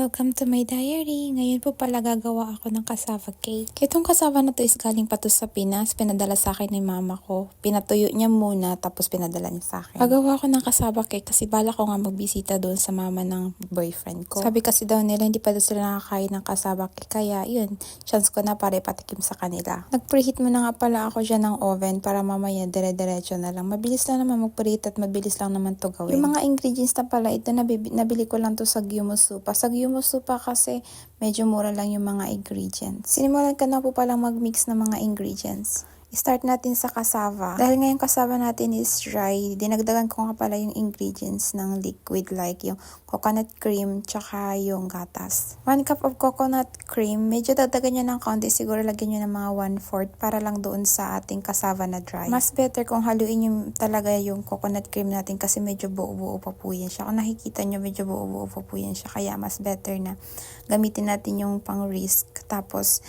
Welcome to my diary. Ngayon po pala gagawa ako ng cassava cake. Itong cassava na to is galing pa to sa Pinas. Pinadala sa akin ng mama ko. Pinatuyo niya muna tapos pinadala niya sa akin. Gagawa ako ng cassava cake kasi bala ko nga magbisita doon sa mama ng boyfriend ko. Sabi kasi daw nila hindi pa daw sila nakakain ng cassava cake. Kaya yun, chance ko na para ipatikim sa kanila. Nag-preheat muna nga pala ako dyan ng oven para mamaya dire-diretso na lang. Mabilis lang naman mag-preheat at mabilis lang naman to gawin. Yung mga ingredients na pala ito, nabili ko lang to sa Gyumusupa. Sa Gyumusupa kasi medyo mura lang yung mga ingredients. Sinimulan ka na po palang mag-mix ng mga ingredients. Start natin sa cassava. Dahil ngayon cassava natin is dry, dinagdagan ko nga pala yung ingredients ng liquid like yung coconut cream tsaka yung gatas. 1 cup of coconut cream, medyo dagdagan nyo ng konti, siguro lagyan nyo ng mga 1/4 para lang doon sa ating cassava na dry. Mas better kung haluin nyo talaga yung coconut cream natin kasi medyo buo-buo pa po yan siya. Kung nakikita nyo medyo buo-buo pa po yan siya, kaya mas better na gamitin natin yung pang risk. Tapos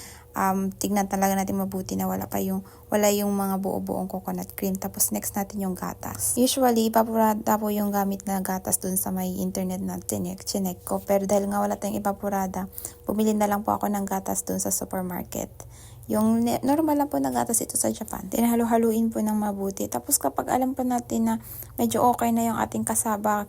tignan talaga natin mabuti na wala yung mga buo-buong coconut cream. Tapos next natin yung gatas. Usually, ipapurada po yung gamit na gatas dun sa may internet na chinek ko. Pero dahil nga wala tayong ipapurada, bumili na lang po ako ng gatas dun sa supermarket. Yung normal lang po na gatas ito sa Japan. Tinahalo-haluin po ng mabuti. Tapos kapag alam po natin na medyo okay na yung ating cassava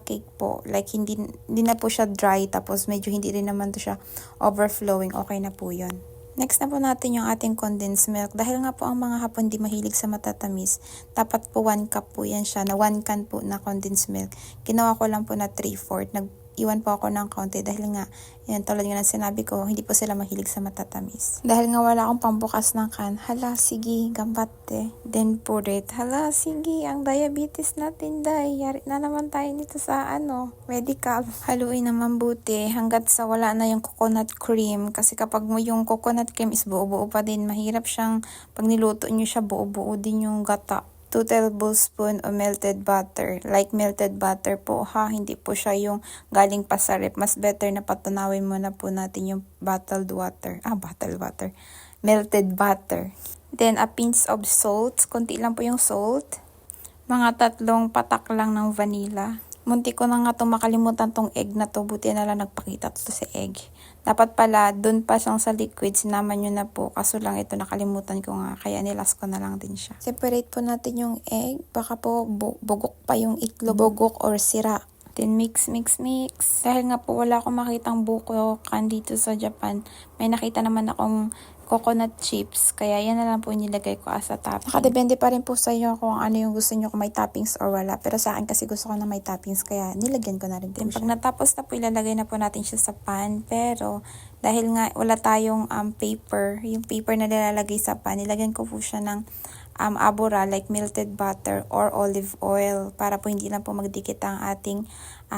cake po, like hindi na po siya dry, tapos medyo hindi rin naman to siya overflowing, okay na po yun. Next na po natin yung ating condensed milk. Dahil nga po ang mga Hapon di mahilig sa matatamis, dapat po 1 cup po yan siya, na 1 can po na condensed milk. Ginawa ko lang po na 3/4, iwan po ako ng konti dahil nga, yan, tulad nga ng sinabi ko, hindi po sila mahilig sa matatamis. Dahil nga wala akong pambukas ng can, hala, sige, gambatte. Then pour it. Hala, sige, ang diabetes natin, yari na naman tayo dito sa, medical. Haluin naman buti hanggat sa wala na yung coconut cream. Kasi kapag yung coconut cream is buo-buo pa din, mahirap siyang, pag niluto nyo siya, buo-buo din yung gata. 2 tablespoon of melted butter. Like melted butter po ha, hindi po siya yung galing pa sa rep. Mas better na patunawin muna po natin yung bottled water. Melted butter. Then a pinch of salt. Konti lang po yung salt. Mga 3 patak lang ng vanilla. Munti ko na nga itong makalimutan tong egg na to. Buti na lang nagpakita to sa egg. Dapat pala, dun pa siyang sa liquid, sinama nyo na po. Kaso lang ito, nakalimutan ko nga. Kaya nilas ko na lang din siya. Separate po natin yung egg. Baka po bugok pa yung itlog. Bugok or sira. Then mix. Dahil nga po wala akong makitang bukokan dito sa Japan. May nakita naman akong coconut chips. Kaya yan na lang po nilagay ko as a topping. Nakadepende pa rin po sa inyo kung ano yung gusto nyo, kung may toppings or wala. Pero sa akin kasi gusto ko na may toppings, kaya nilagyan ko na rin po siya. Pag natapos na po, ilalagay na po natin siya sa pan. Pero dahil nga wala tayong paper, yung paper na nilalagay sa pan, nilagyan ko po siya ng abura like melted butter or olive oil para po hindi lang po magdikit ang ating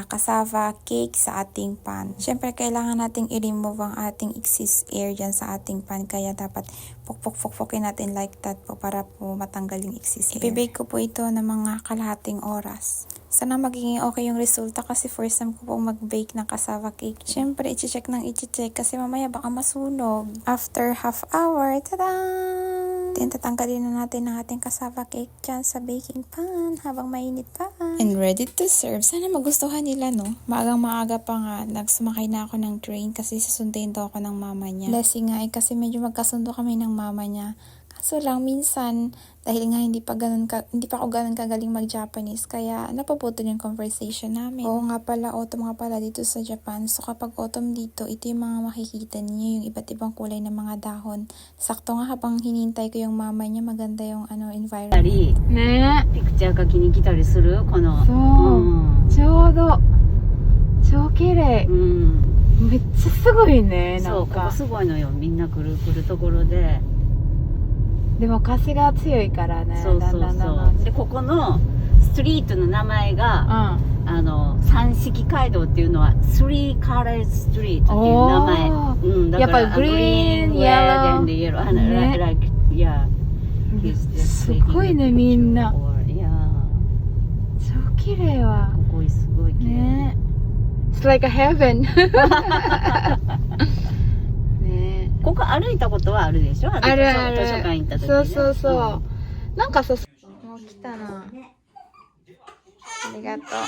cassava cake sa ating pan. Siyempre, kailangan nating i-remove ang ating excess air dyan sa ating pan. Kaya dapat pukpukin natin like that po para po matanggal yung excess air. I-bake ko po ito ng mga kalahating oras. Sana magiging okay yung resulta kasi first time ko pong mag-bake ng cassava cake. Siyempre, i-check kasi mamaya baka masunog. After half hour, tada! Then, tatanggalin na natin ang ating cassava cake dyan sa baking pan habang mainit pa. And ready to serve. Sana magustuhan nila, no? Maaga pa nga, nagsumakay na ako ng train kasi sasunduin daw ako ng mama niya. Blessing nga kasi medyo magkasundo kami ng mama niya. Kaso lang, minsan, dahil nga hindi pa ako ganun kagaling mag-Japanese, kaya napuputol yung conversation namin. Oo nga pala, autumn nga pala dito sa Japan. So kapag autumn dito, ito yung mga makikita niyo, yung iba't ibang kulay ng mga dahon. Sakto nga habang hinintay ko yung mama niya, maganda yung environment. ねピクチャー描きに来たりするこのそう、ちょうど超綺麗、めっちゃすごいね。そう、ここすごいのよ。みんな来るところで。でも風が強いからね。そうで、ここのストリートの名前が、三色街道っていうのはThree Color Street っていう名前。だからやっぱグリーン、イエロー、イエロー、like yeah。すごいね、みんな。超綺麗わ。ここすごい綺麗。ね。It's like a heaven. ね。ここ歩いたことはあるでしょ？あるある。図書館行った時ね。そう。なんかさ、もう来たな。Arigato.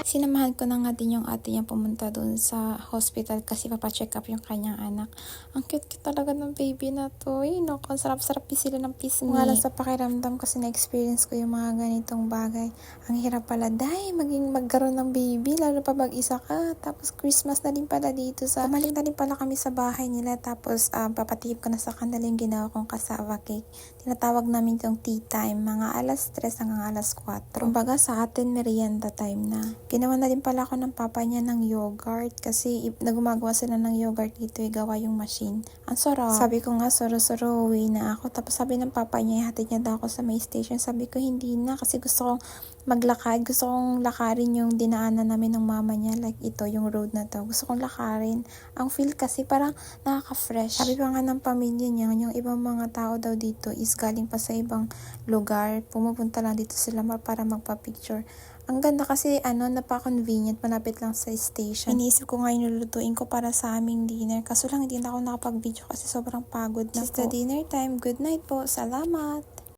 Sinamahan ko na nga din yung ate niya pumunta doon sa hospital kasi papacheck up yung kanyang anak. Ang cute talaga ng baby na to. Ay, naku, ang sarap-sarap sila ng pisngi. Wala sa pakiramdam kasi na-experience ko yung mga ganitong bagay. Ang hirap pala, magkaroon ng baby, lalo pa mag-isa ka. Tapos Christmas na din pala dito sa... Tumaling na din pala kami sa bahay nila. Tapos papatiyip ko na sa kanila yung ginawa kong cassava cake. Tinatawag namin itong tea time, mga alas 3 hanggang alas 4. Kumbaga sa atin merienda time na. Ginawa na din pala ako ng papa niya ng yogurt kasi nagumagawa sila ng yogurt dito, gawa yung machine. Ang sarap. Sabi ko nga, soro-soro, uwi na ako. Tapos sabi ng papa niya, ihatid niya daw ako sa may station. Sabi ko, hindi na kasi gusto kong maglakad. Gusto kong lakarin yung dinaanan namin ng mama niya. Like ito, yung road na to. Gusto kong lakarin. Ang feel kasi parang nakaka-fresh. Sabi pa nga ng pamilya niya, yung ibang mga tao daw dito is galing pa sa ibang lugar. Pumupunta lang dito sila para magpa-picture. Ang ganda kasi napaka-convenient, malapit lang sa station. Iniisip ko nga nilulutuin ko para sa aming dinner. Kaso lang hindi na ako nakapag-video kasi sobrang pagod na po. This is the dinner time. Good night po. Salamat!